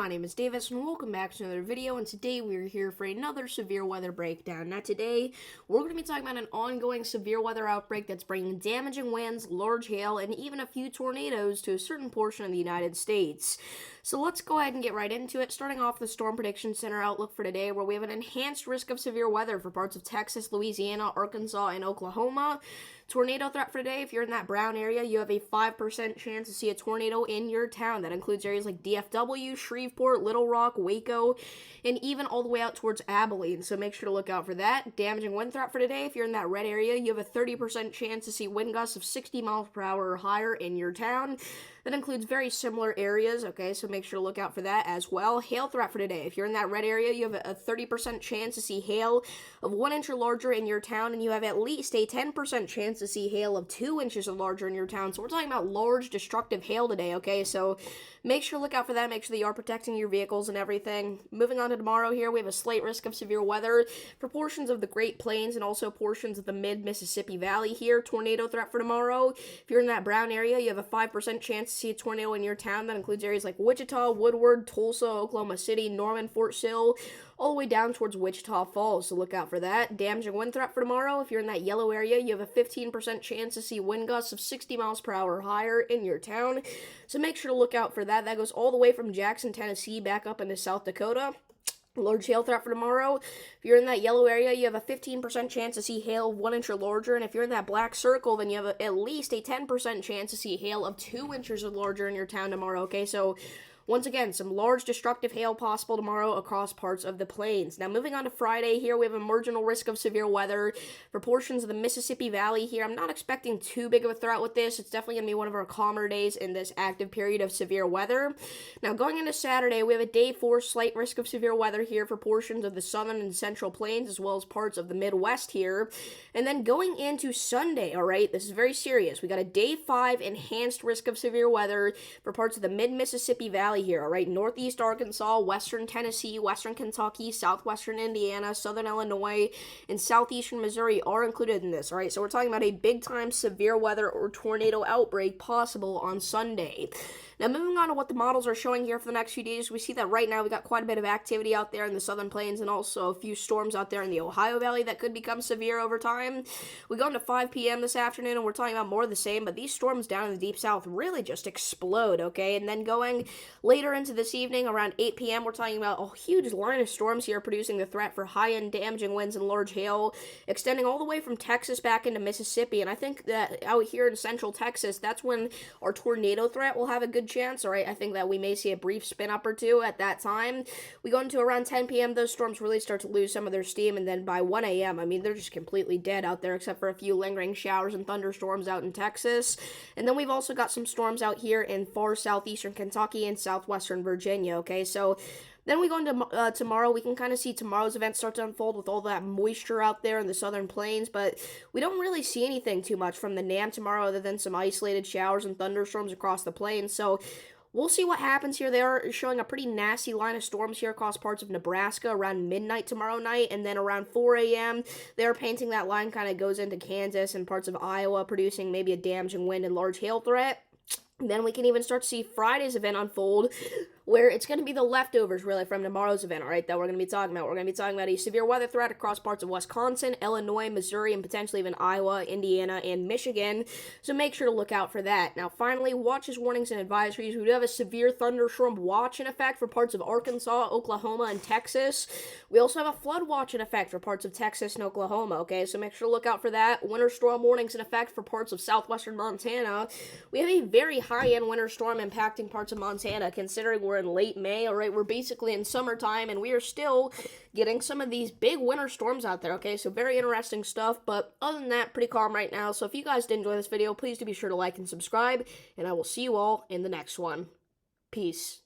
My name is Davis and welcome back to another video, and today we're here for another severe weather breakdown. Now today, we're going to be talking about an ongoing severe weather outbreak that's bringing damaging winds, large hail, and even a few tornadoes to a certain portion of the United States. So let's go ahead and get right into it, starting off the Storm Prediction Center outlook for today, where we have an enhanced risk of severe weather for parts of Texas, Louisiana, Arkansas, and Oklahoma. Tornado threat for today, if you're in that brown area, you have a 5% chance to see a tornado in your town. That includes areas like DFW, Shreveport, Little Rock, Waco, and even all the way out towards Abilene. So make sure to look out for that. Damaging wind threat for today, if you're in that red area, you have a 30% chance to see wind gusts of 60 miles per hour or higher in your town. That includes very similar areas, okay, so make sure to look out for that as well. Hail threat for today. If you're in that red area, you have a 30% chance to see hail of 1 inch or larger in your town, and you have at least a 10% chance to see hail of 2 inches or larger in your town. So we're talking about large, destructive hail today, okay? So make sure to look out for that. Make sure that you are protecting your vehicles and everything. Moving on to tomorrow here, we have a slight risk of severe weather for portions of the Great Plains and also portions of the mid-Mississippi Valley here. Tornado threat for tomorrow. If you're in that brown area, you have a 5% chance to see a tornado in your town. That includes areas like Wichita, Woodward, Tulsa, Oklahoma City, Norman, Fort Sill, all the way down towards Wichita Falls, so look out for that. Damaging wind threat for tomorrow. If you're in that yellow area, you have a 15% chance to see wind gusts of 60 miles per hour or higher in your town, so make sure to look out for that. That goes all the way from Jackson, Tennessee, back up into South Dakota. Large hail threat for tomorrow. If you're in that yellow area, you have a 15% chance to see hail of 1 inch or larger, and if you're in that black circle, then you have at least a 10% chance to see hail of 2 inches or larger in your town tomorrow, okay? So once again, some large destructive hail possible tomorrow across parts of the plains. Now, moving on to Friday here, we have a marginal risk of severe weather for portions of the Mississippi Valley here. I'm not expecting too big of a threat with this. It's definitely going to be one of our calmer days in this active period of severe weather. Now, going into Saturday, we have a day 4 slight risk of severe weather here for portions of the southern and central plains, as well as parts of the Midwest here. And then going into Sunday, all right, this is very serious. We got a day 5 enhanced risk of severe weather for parts of the mid-Mississippi Valley here, all right? Northeast Arkansas, western Tennessee, western Kentucky, southwestern Indiana, southern Illinois, and southeastern Missouri are included in this, all right? So we're talking about a big-time severe weather or tornado outbreak possible on Sunday. Now, moving on to what the models are showing here for the next few days, we see that right now we got quite a bit of activity out there in the southern plains and also a few storms out there in the Ohio Valley that could become severe over time. We go into 5 p.m. this afternoon, and we're talking about more of the same, but these storms down in the deep south really just explode, okay? And then going later into this evening, around 8 p.m., we're talking about a huge line of storms here producing the threat for high-end damaging winds and large hail, extending all the way from Texas back into Mississippi. And I think that out here in central Texas, that's when our tornado threat will have a good chance, all right? I think that we may see a brief spin up or two at that time. We go into around 10 p.m., those storms really start to lose some of their steam, and then by 1 a.m., I mean, they're just completely dead out there, except for a few lingering showers and thunderstorms out in Texas. And then we've also got some storms out here in far southeastern Kentucky and southwestern Virginia, okay? So then we go into tomorrow. We can kind of see tomorrow's events start to unfold with all that moisture out there in the southern plains, but we don't really see anything too much from the NAM tomorrow other than some isolated showers and thunderstorms across the plains. So we'll see what happens here. They are showing a pretty nasty line of storms here across parts of Nebraska around midnight tomorrow night, and then around 4 a.m., they're painting that line kind of goes into Kansas and parts of Iowa, producing maybe a damaging wind and large hail threat. Then we can even start to see Friday's event unfold, where it's going to be the leftovers, really, from tomorrow's event, all right, that we're going to be talking about. We're going to be talking about a severe weather threat across parts of Wisconsin, Illinois, Missouri, and potentially even Iowa, Indiana, and Michigan, so make sure to look out for that. Now, finally, watches, warnings, and advisories. We do have a severe thunderstorm watch in effect for parts of Arkansas, Oklahoma, and Texas. We also have a flood watch in effect for parts of Texas and Oklahoma, okay, so make sure to look out for that. Winter storm warnings in effect for parts of southwestern Montana. We have a very high-end winter storm impacting parts of Montana, considering we're in late May, all right? We're basically in summertime, and we are still getting some of these big winter storms out there, okay? So very interesting stuff, but other than that, pretty calm right now. So if you guys did enjoy this video, please do be sure to like and subscribe, and I will see you all in the next one. Peace.